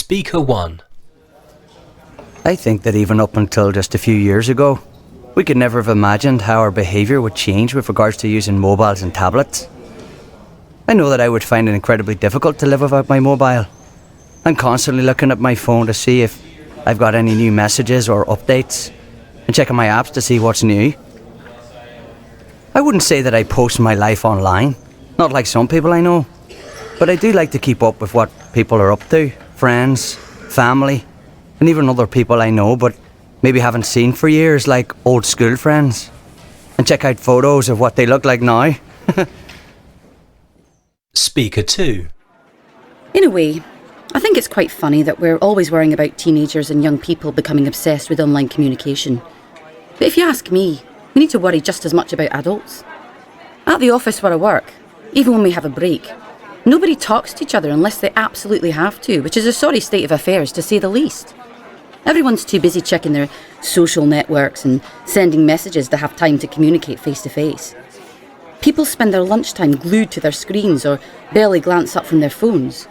Speaker 1. I think that even up until just a few years ago, we could never have imagined how our behaviour would change with regards to using mobiles and tablets. I know that I would find it incredibly difficult to live without my mobile. I'm constantly looking at my phone to see if I've got any new messages or updates, and checking my apps to see what's new. I wouldn't say that I post my life online, not like some people I know, but I do like to keep up with what people are up to, friends, family, and even other people I know but maybe haven't seen for years, like old school friends, and check out photos of what they look like now. Speaker 2. In a way, I think it's quite funny that we're always worrying about teenagers and young people becoming obsessed with online communication. But if you ask me, we need to worry just as much about adults. At the office where I work, even when we have a break, nobody talks to each other unless they absolutely have to, which is a sorry state of affairs to say the least. Everyone's too busy checking their social networks and sending messages to have time to communicate face to face. People spend their lunchtime glued to their screens or barely glance up from their phones.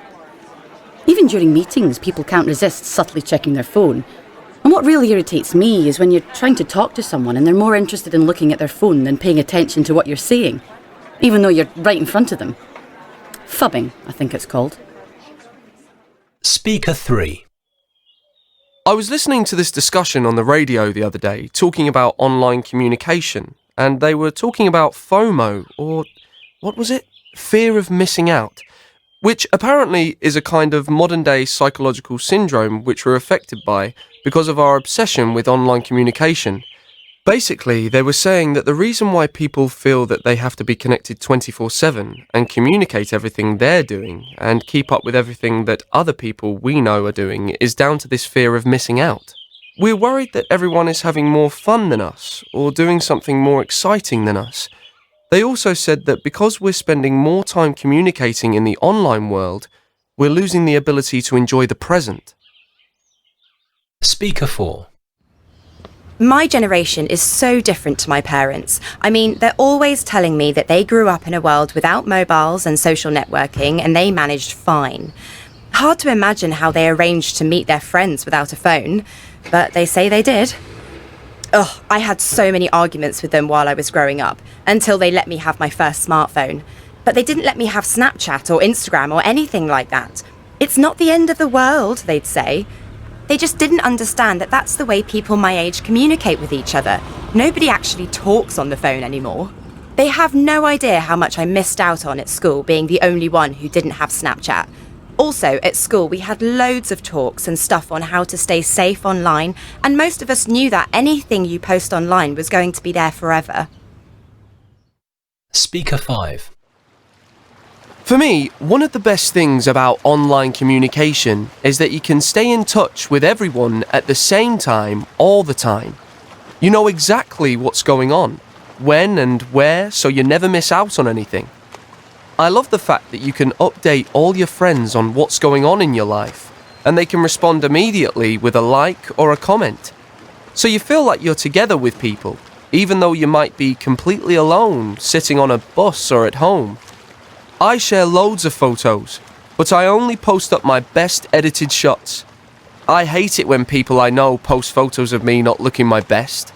Even during meetings, people can't resist subtly checking their phone. And what really irritates me is when you're trying to talk to someone and they're more interested in looking at their phone than paying attention to what you're saying, even though you're right in front of them. Phubbing, I think it's called. Speaker 3. I was listening to this discussion on the radio the other day, talking about online communication, and they were talking about FOMO, or what was it? Fear of missing out, which apparently is a kind of modern-day psychological syndrome which we're affected by because of our obsession with online communication. Basically, they were saying that the reason why people feel that they have to be connected 24/7 and communicate everything they're doing and keep up with everything that other people we know are doing is down to this fear of missing out. We're worried that everyone is having more fun than us or doing something more exciting than us. They also said that because we're spending more time communicating in the online world, we're losing the ability to enjoy the present. Speaker 4. My generation is so different to my parents. I mean, they're always telling me that they grew up in a world without mobiles and social networking and they managed fine. Hard to imagine how they arranged to meet their friends without a phone, but they say they did. Ugh, I had so many arguments with them while I was growing up, until they let me have my first smartphone. But they didn't let me have Snapchat or Instagram or anything like that. It's not the end of the world, they'd say. They just didn't understand that that's the way people my age communicate with each other. Nobody actually talks on the phone anymore. They have no idea how much I missed out on at school being the only one who didn't have Snapchat. Also, at school, we had loads of talks and stuff on how to stay safe online, and most of us knew that anything you post online was going to be there forever. Speaker 5. For me, one of the best things about online communication is that you can stay in touch with everyone at the same time, all the time. You know exactly what's going on, when and where, so you never miss out on anything. I love the fact that you can update all your friends on what's going on in your life, and they can respond immediately with a like or a comment. So you feel like you're together with people, even though you might be completely alone, sitting on a bus or at home. I share loads of photos, but I only post up my best edited shots. I hate it when people I know post photos of me not looking my best.